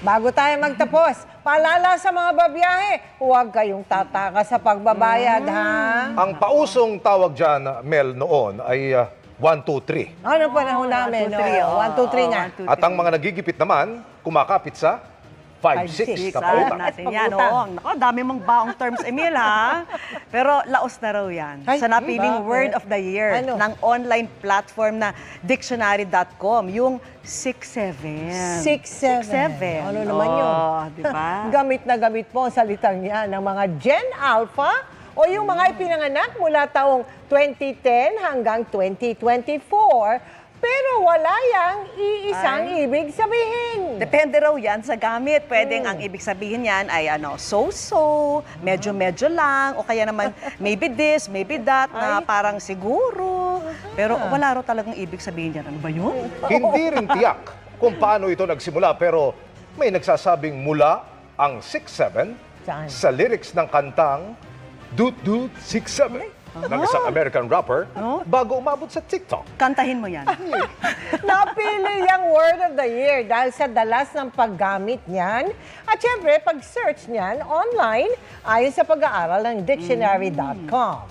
Bago tayo magtapos, paalala sa mga babiyahe, huwag kayong tataka sa pagbabayad, ha? Ang pausong tawag dyan, Mel, noon ay 1, 2, 3. Ano panahon namin? 1, 2, 3 nga. At ang mga nagigipit naman, kumakapit sa 5, 6 na pautang. natin yan. Oo. Nako, dami mong baong terms, Emil, ha? Pero laos na raw yan. Ay, Sa napiling bakit? word of the year Ano? ng online platform na dictionary.com, yung 6-7. 6-7. Ano naman yun? Di ba? Gamit na gamit po ang salitang yan ng mga Gen Alpha o yung mga ipinanganak mula taong 2010 hanggang 2024. Pero wala yang iisang ibig sabihin. Depende raw yan sa gamit. Pwedeng ang ibig sabihin yan ay so-so, medyo-medyo lang, o kaya naman maybe this, maybe that, na parang siguro. Pero wala raw talagang ibig sabihin yan. Ano ba yun? Hindi rin tiyak kung paano ito nagsimula, pero may nagsasabing mula ang 6-7 Saan? sa lyrics ng kantang Doot Doot 6-7 ng isang American rapper bago umabot sa TikTok. Kantahin mo yan. Napili yung word of the year dahil sa dalas ng paggamit niyan. At syempre, pag-search niyan online, ayon sa pag-aaral ng dictionary.com.